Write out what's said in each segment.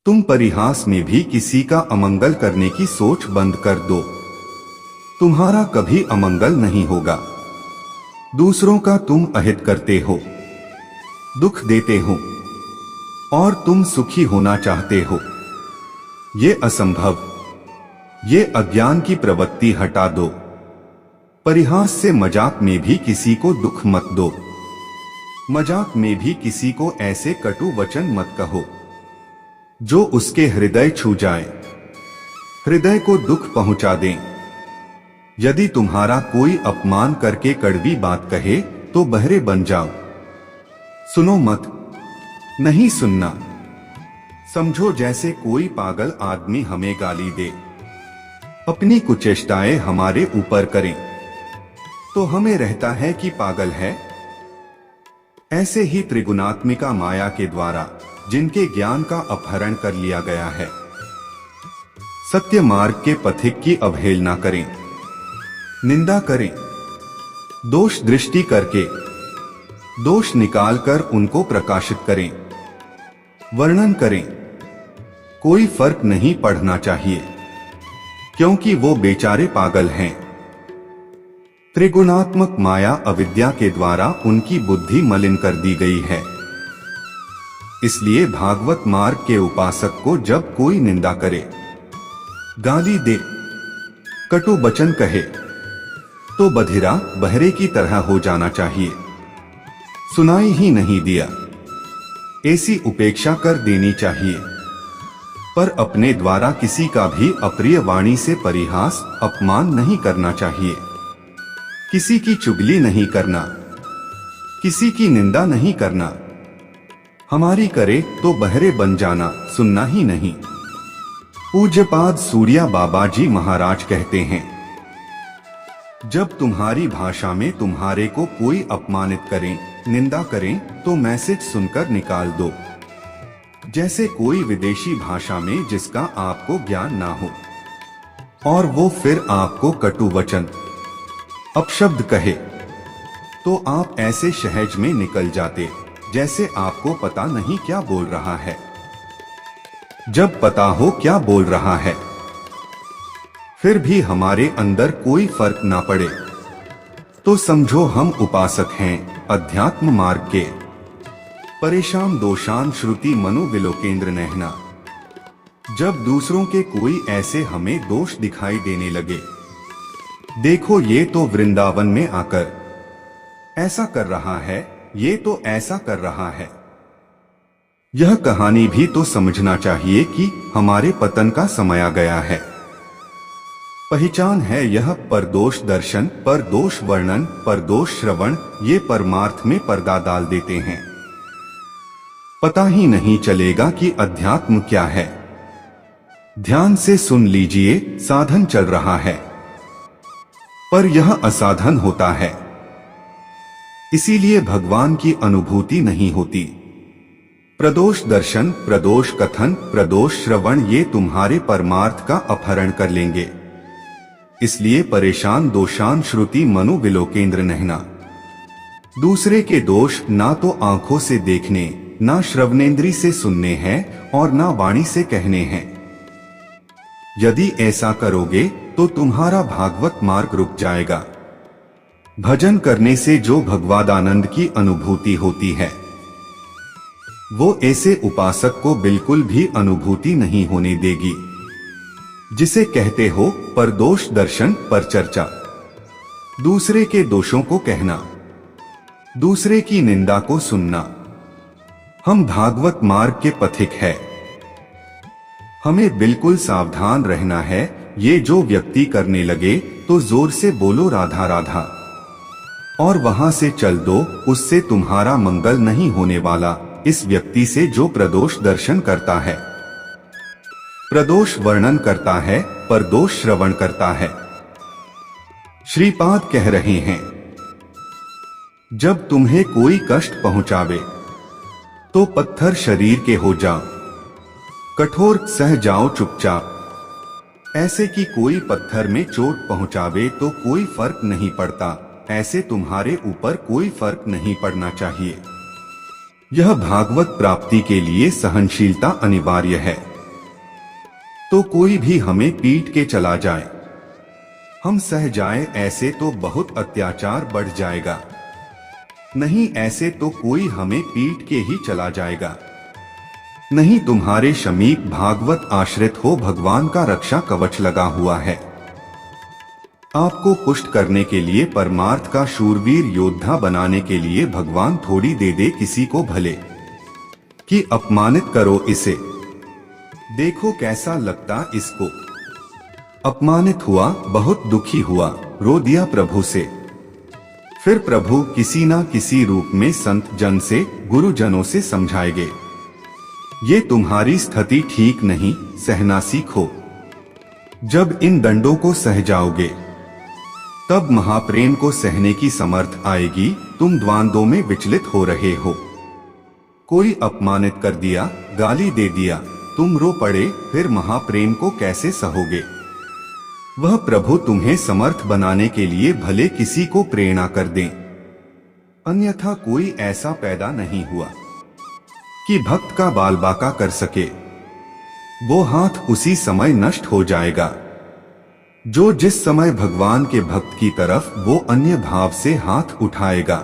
तुम परिहास में भी किसी का अमंगल करने की सोच बंद कर दो। तुम्हारा कभी अमंगल नहीं होगा। दूसरों का तुम अहित करते हो, दुख देते हो और तुम सुखी होना चाहते हो। ये असंभव, ये अज्ञान की प्रवृत्ति हटा दो। परिहास से मजाक में भी किसी को दुख मत दो। मजाक में भी किसी को ऐसे कटु वचन मत कहो जो उसके हृदय छू जाए, हृदय को दुख पहुंचा दें। यदि तुम्हारा कोई अपमान करके कड़वी बात कहे तो बहरे बन जाओ। सुनो मत, नहीं सुनना। समझो जैसे कोई पागल आदमी हमें गाली दे, अपनी कुचेष्टाएं हमारे ऊपर करें तो हमें रहता है कि पागल है। ऐसे ही त्रिगुणात्मिका माया के द्वारा जिनके ज्ञान का अपहरण कर लिया गया है, सत्य मार्ग के पथिक की अवहेलना करें, निंदा करें, दोष दृष्टि करके दोष निकालकर उनको प्रकाशित करें, वर्णन करें। कोई फर्क नहीं पड़ना चाहिए, क्योंकि वो बेचारे पागल हैं। त्रिगुणात्मक माया अविद्या के द्वारा उनकी बुद्धि मलिन कर दी गई है। इसलिए भागवत मार्ग के उपासक को जब कोई निंदा करे, गाली दे, कटु वचन कहे तो बधिरा बहरे की तरह हो जाना चाहिए। सुनाई ही नहीं दिया, ऐसी उपेक्षा कर देनी चाहिए। पर अपने द्वारा किसी का भी अप्रिय वाणी से परिहास अपमान नहीं करना चाहिए। किसी की चुगली नहीं करना, किसी की निंदा नहीं करना। हमारी करे तो बहरे बन जाना, सुनना ही नहीं। पूज्यपाद सूर्या बाबा जी महाराज कहते हैं, जब तुम्हारी भाषा में तुम्हारे को कोई अपमानित करें, निंदा करें तो मैसेज सुनकर निकाल दो। जैसे कोई विदेशी भाषा में जिसका आपको ज्ञान ना हो और वो फिर आपको कटु वचन अपशब्द कहे तो आप ऐसे सहज में निकल जाते जैसे आपको पता नहीं क्या बोल रहा है। जब पता हो क्या बोल रहा है फिर भी हमारे अंदर कोई फर्क ना पड़े तो समझो हम उपासक हैं अध्यात्म मार्ग के। परेशान दोषान श्रुति मनु विलोकेंद्र नहना। जब दूसरों के कोई ऐसे हमें दोष दिखाई देने लगे, देखो ये तो वृंदावन में आकर ऐसा कर रहा है, ये तो ऐसा कर रहा है। यह कहानी भी तो समझना चाहिए कि हमारे पतन का समय आ गया है। पहचान है यह परदोष दर्शन, परदोष वर्णन, परदोष श्रवण, ये परमार्थ में पर्दा डाल देते हैं। पता ही नहीं चलेगा कि अध्यात्म क्या है। ध्यान से सुन लीजिए, साधन चल रहा है पर यह असाधन होता है, इसीलिए भगवान की अनुभूति नहीं होती। प्रदोष दर्शन, प्रदोष कथन, प्रदोष श्रवण ये तुम्हारे परमार्थ का अपहरण कर लेंगे। इसलिए परेशान दोषान श्रुति मनु विलोकेंद्र नहना। दूसरे के दोष ना तो आंखों से देखने, ना श्रवणेंद्री से सुनने हैं और ना वाणी से कहने हैं। यदि ऐसा करोगे तो तुम्हारा भागवत मार्ग रुक जाएगा। भजन करने से जो भगवदानंद की अनुभूति होती है वो ऐसे उपासक को बिल्कुल भी अनुभूति नहीं होने देगी। जिसे कहते हो परदोष दर्शन, पर चर्चा, दूसरे के दोषों को कहना, दूसरे की निंदा को सुनना। हम भागवत मार्ग के पथिक है, हमें बिल्कुल सावधान रहना है। ये जो व्यक्ति करने लगे तो जोर से बोलो राधा राधा और वहां से चल दो, उससे तुम्हारा मंगल नहीं होने वाला। इस व्यक्ति से जो प्रदोष दर्शन करता है, प्रदोष वर्णन करता है, परदोष श्रवण करता है। श्रीपाद कह रहे हैं, जब तुम्हें कोई कष्ट पहुंचावे तो पत्थर शरीर के हो जाओ, कठोर सह जाओ चुपचाप। ऐसे कि कोई पत्थर में चोट पहुंचावे तो कोई फर्क नहीं पड़ता, ऐसे तुम्हारे ऊपर कोई फर्क नहीं पड़ना चाहिए। यह भागवत प्राप्ति के लिए सहनशीलता अनिवार्य है। तो कोई भी हमें पीट के चला जाए, हम सह जाए, ऐसे तो बहुत अत्याचार बढ़ जाएगा। नहीं, ऐसे तो कोई हमें पीट के ही चला जाएगा। नहीं, तुम्हारे समीप भागवत आश्रित हो, भगवान का रक्षा कवच लगा हुआ है। आपको पुष्ट करने के लिए, परमार्थ का शूरवीर योद्धा बनाने के लिए भगवान थोड़ी दे दे किसी को, भले कि अपमानित करो इसे, देखो कैसा लगता इसको। अपमानित हुआ, बहुत दुखी हुआ, रो दिया प्रभु से। फिर प्रभु किसी ना किसी रूप में संत जन से, गुरुजनों से समझाएंगे, ये तुम्हारी स्थिति ठीक नहीं, सहना सीखो। जब इन दंडों को सह जाओगे तब महाप्रेम को सहने की समर्थ आएगी। तुम द्वंद्वों में विचलित हो रहे हो, कोई अपमानित कर दिया, गाली दे दिया, तुम रो पड़े, फिर महाप्रेम को कैसे सहोगे। वह प्रभु तुम्हें समर्थ बनाने के लिए भले किसी को प्रेरणा कर दें, अन्यथा कोई ऐसा पैदा नहीं हुआ कि भक्त का बाल बांका कर सके। वो हाथ उसी समय नष्ट हो जाएगा जो जिस समय भगवान के भक्त की तरफ वो अन्य भाव से हाथ उठाएगा,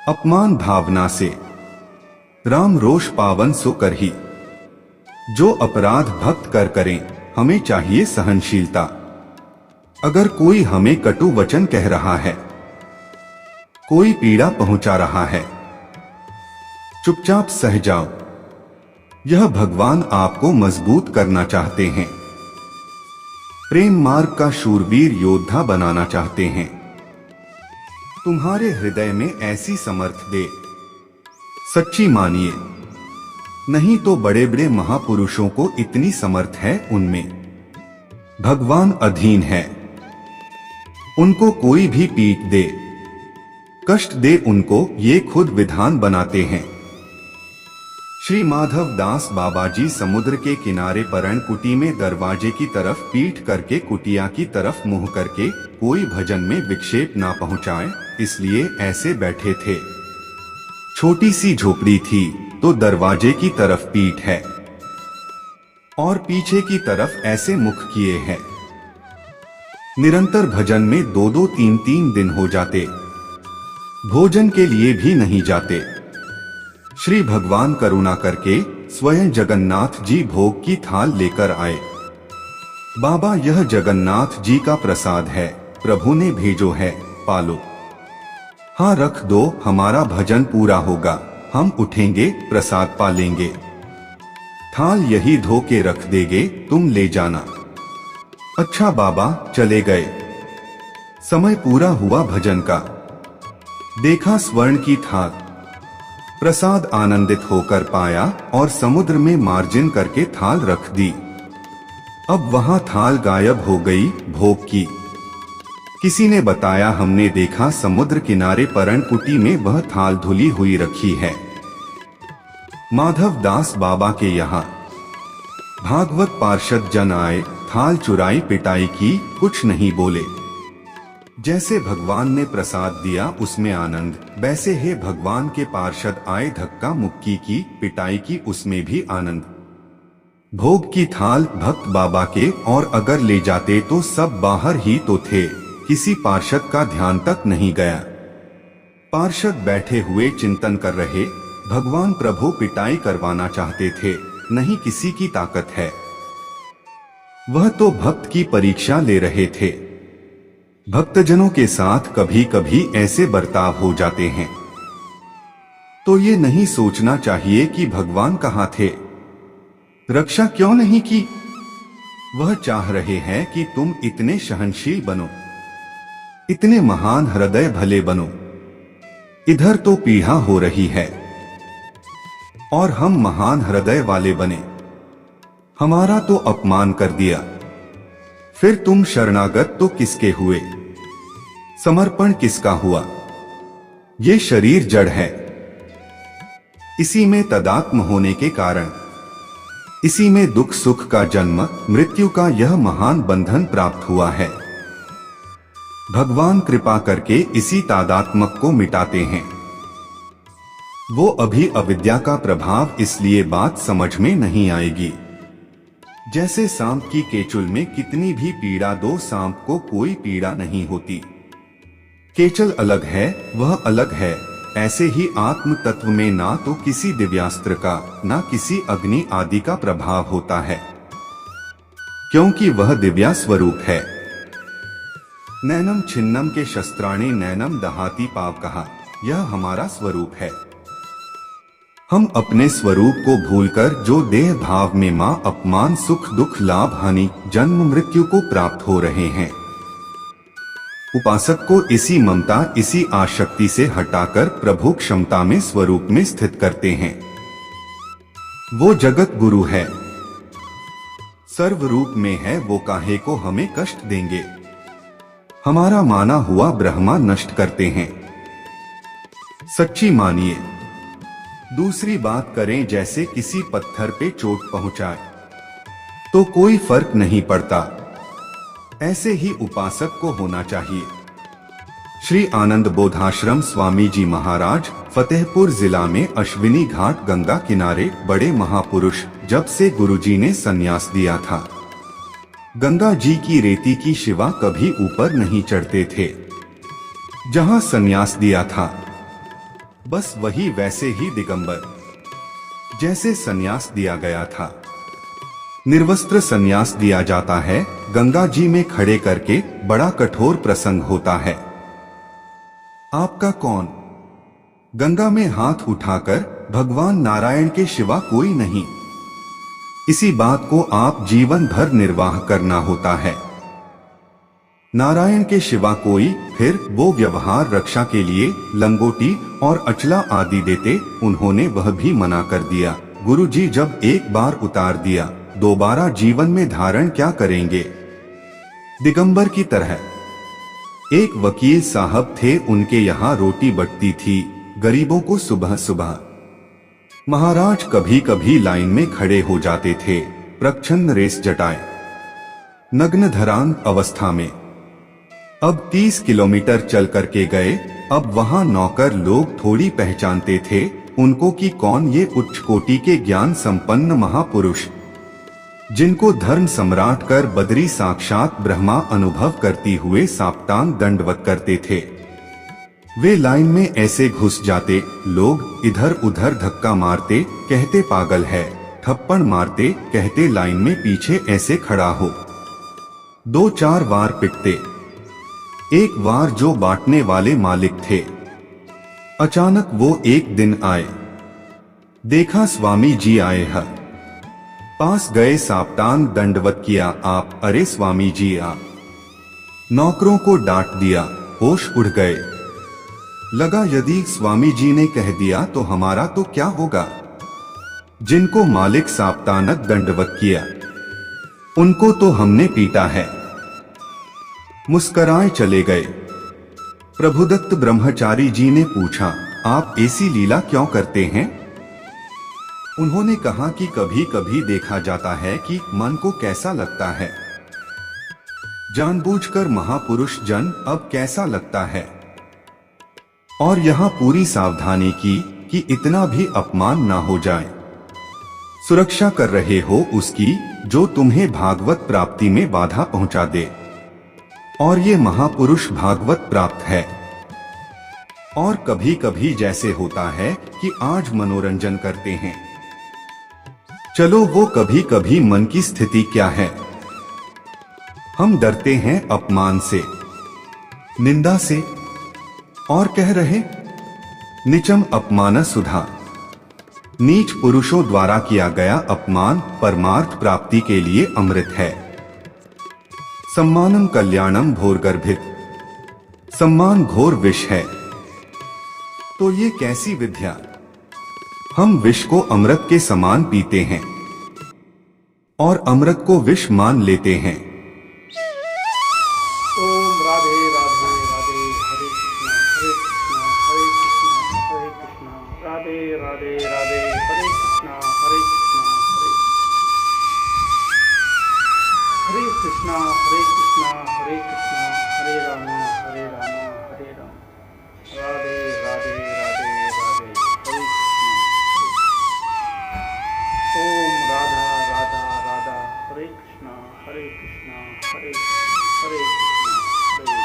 अपमान भावना से। राम रोष पावन सो कर ही, जो अपराध भक्त कर करें, हमें चाहिए सहनशीलता। अगर कोई हमें कटु वचन कह रहा है, कोई पीड़ा पहुंचा रहा है, चुपचाप सह जाओ। यह भगवान आपको मजबूत करना चाहते हैं, प्रेम मार्ग का शूरवीर योद्धा बनाना चाहते हैं। तुम्हारे हृदय में ऐसी समर्थ दे, सच्ची मानिए, नहीं तो बड़े बड़े महापुरुषों को इतनी समर्थ है, उनमें भगवान अधीन है। उनको कोई भी पीट दे, कष्ट दे, उनको ये खुद विधान बनाते हैं। श्री माधव दास बाबा जी समुद्र के किनारे परण कुटी में दरवाजे की तरफ पीठ करके, कुटिया की तरफ मुंह करके, कोई भजन में विक्षेप ना पहुंचाए, इसलिए ऐसे बैठे थे। छोटी सी झोपड़ी थी तो दरवाजे की तरफ पीठ है और पीछे की तरफ ऐसे मुख किए हैं। निरंतर भजन में 2-2, 3-3 दिन हो जाते, भोजन के लिए भी नहीं जाते। श्री भगवान करुणा करके स्वयं जगन्नाथ जी भोग की थाल लेकर आए। बाबा, यह जगन्नाथ जी का प्रसाद है, प्रभु ने भेजो है, पालो। हाँ, रख दो, हमारा भजन पूरा होगा, हम उठेंगे, प्रसाद पालेंगे। थाल यही धो के रख देंगे, तुम ले जाना। अच्छा बाबा, चले गए। समय पूरा हुआ भजन का, देखा स्वर्ण की थाल, प्रसाद आनंदित होकर पाया और समुद्र में मार्जिन करके थाल रख दी। अब वहां थाल गायब हो गई, भोग की। किसी ने बताया, हमने देखा समुद्र किनारे परण कुटी में वह थाल धुली हुई रखी है। माधव दास बाबा के यहाँ भागवत पार्षद जन आए, थाल चुराई, पिटाई की, कुछ नहीं बोले। जैसे भगवान ने प्रसाद दिया उसमें आनंद, वैसे ही भगवान के पार्षद आए, धक्का मुक्की की, पिटाई की, उसमें भी आनंद। भोग की थाल भक्त बाबा के, और अगर ले जाते तो सब बाहर ही तो थे, किसी पार्षद का ध्यान तक नहीं गया। पार्षद बैठे हुए चिंतन कर रहे, भगवान प्रभु पिटाई करवाना चाहते थे, नहीं किसी की ताकत है, वह तो भक्त की परीक्षा ले रहे थे। भक्तजनों के साथ कभी कभी ऐसे बर्ताव हो जाते हैं, तो ये नहीं सोचना चाहिए कि भगवान कहाँ थे, रक्षा क्यों नहीं की। वह चाह रहे हैं कि तुम इतने सहनशील बनो, इतने महान हृदय भले बनो। इधर तो पीड़ा हो रही है और हम महान हृदय वाले बने, हमारा तो अपमान कर दिया। फिर तुम शरणागत तो किसके हुए, समर्पण किसका हुआ। ये शरीर जड़ है, इसी में तदात्म होने के कारण, इसी में दुख सुख का जन्म, मृत्यु का यह महान बंधन प्राप्त हुआ है। भगवान कृपा करके इसी तादात्मक को मिटाते हैं। वो अभी अविद्या का प्रभाव, इसलिए बात समझ में नहीं आएगी। जैसे सांप की केचुल में कितनी भी पीड़ा दो, सांप को कोई पीड़ा नहीं होती। केचल अलग है, वह अलग है। ऐसे ही आत्म तत्व में ना तो किसी दिव्यास्त्र का, ना किसी अग्नि आदि का प्रभाव होता है, क्योंकि वह दिव्या स्वरूप है। नैनम छिन्नम के शस्त्राणी नैनम दहाती पाव कहा, यह हमारा स्वरूप है। हम अपने स्वरूप को भूलकर जो देह भाव में मां अपमान, सुख दुख, लाभ हानि, जन्म मृत्यु को प्राप्त हो रहे हैं, उपासक को इसी ममता, इसी आसक्ति से हटाकर प्रभु क्षमता में, स्वरूप में स्थित करते हैं। वो जगत गुरु है, सर्वरूप में है, वो काहे को हमें कष्ट देंगे। हमारा माना हुआ ब्रह्मा नष्ट करते हैं। सच्ची मानिए। दूसरी बात करें, जैसे किसी पत्थर पे चोट पहुंचाए तो कोई फर्क नहीं पड़ता, ऐसे ही उपासक को होना चाहिए। श्री आनंद बोधाश्रम स्वामी जी महाराज, फतेहपुर जिला में अश्विनी घाट गंगा किनारे, बड़े महापुरुष। जब से गुरुजी ने संन्यास दिया था, गंगा जी की रेती की शिवा कभी ऊपर नहीं चढ़ते थे। जहां संन्यास दिया था, बस वही वैसे ही दिगंबर जैसे संन्यास दिया गया था। निर्वस्त्र संन्यास दिया जाता है, गंगा जी में खड़े करके। बड़ा कठोर प्रसंग होता है। आपका कौन? गंगा में हाथ उठाकर, भगवान नारायण के सिवा कोई नहीं। इसी बात को आप जीवन भर निर्वाह करना होता है। नारायण के सिवा कोई, फिर वो व्यवहार रक्षा के लिए लंगोटी और अचला आदि देते, उन्होंने वह भी मना कर दिया। गुरुजी जब एक बार उतार दिया, दोबारा जीवन में धारण क्या करेंगे? दिगंबर की तरह। एक वकील साहब थे, उनके यहाँ रोटी बटती थी गरीबों को सुबह सुबह। महाराज कभी कभी लाइन में खड़े हो जाते थे, प्रच्छन्न रेस जटाए, नग्न धरांग अवस्था में। अब 30 किलोमीटर चल करके गए। अब वहां नौकर लोग थोड़ी पहचानते थे उनको कि कौन ये उच्च कोटि के ज्ञान संपन्न महापुरुष, जिनको धर्म सम्राट कर बदरी साक्षात ब्रह्मा अनुभव करती हुए साप्तांग दंडवत करते थे। वे लाइन में ऐसे घुस जाते, लोग इधर उधर धक्का मारते, कहते पागल है, थप्पड़ मारते, कहते लाइन में पीछे ऐसे खड़ा हो। 2-4 बार पिटते। एक बार जो बांटने वाले मालिक थे, अचानक वो एक दिन आए, देखा स्वामी जी आए हैं, पास गए, साप्तांग दंडवत किया। आप? अरे स्वामी जी आप। नौकरों को डांट दिया, होश उड़ गए। लगा यदि स्वामी जी ने कह दिया तो हमारा तो क्या होगा। जिनको मालिक साप्तांग दंडवत किया, उनको तो हमने पीटा है। मुस्कराए चले गए। प्रभुदत्त ब्रह्मचारी जी ने पूछा, आप ऐसी लीला क्यों करते हैं? उन्होंने कहा कि कभी कभी देखा जाता है कि मन को कैसा लगता है। जानबूझकर महापुरुष जन अब कैसा लगता है। और यहाँ पूरी सावधानी की कि इतना भी अपमान ना हो जाए। सुरक्षा कर रहे हो उसकी जो तुम्हें भागवत प्राप्ति में बाधा पहुंचा दे। और ये महापुरुष भागवत प्राप्त है। और कभी कभी जैसे होता है कि आज मनोरंजन करते हैं, चलो वो कभी कभी मन की स्थिति क्या है। हम डरते हैं अपमान से, निंदा से, और कह रहे निचम अपमान सुधा। नीच पुरुषों द्वारा किया गया अपमान परमार्थ प्राप्ति के लिए अमृत है। सम्मानम कल्याणम भोरगर्भित, सम्मान घोर विष है। तो ये कैसी विद्या? हम विष को अमृत के समान पीते हैं और अमृत को विष मान लेते हैं। ओम राधे राधे राधे, हरे कृष्णा हरे कृष्णा हरे कृष्णा हरे कृष्णा, राधे राधे राधे, हरे कृष्णा हरे कृष्णा हरे कृष्णा हरे कृष्णा हरे कृष्णा, हरे राम हरे राम हरे राम, राधे राधे राधे राधे, हरे कृष्णा। ओम राधा राधा राधा, हरे हरे कृष्णा हरे कृष्णा हरे कृष्णा हरे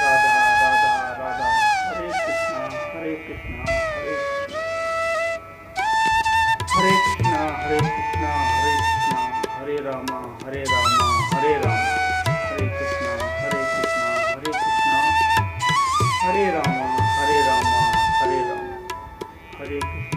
राधा राधा राधा हरे कृष्णा हरे कृष्णा हरे कृष्णा हरे कृष्णा हरे कृष्णा हरे रामा हरे रामा हरे रामा हरे कृष्णा हरे कृष्णा हरे कृष्णा हरे रामा हरे रामा हरे रामा हरे कृष्णा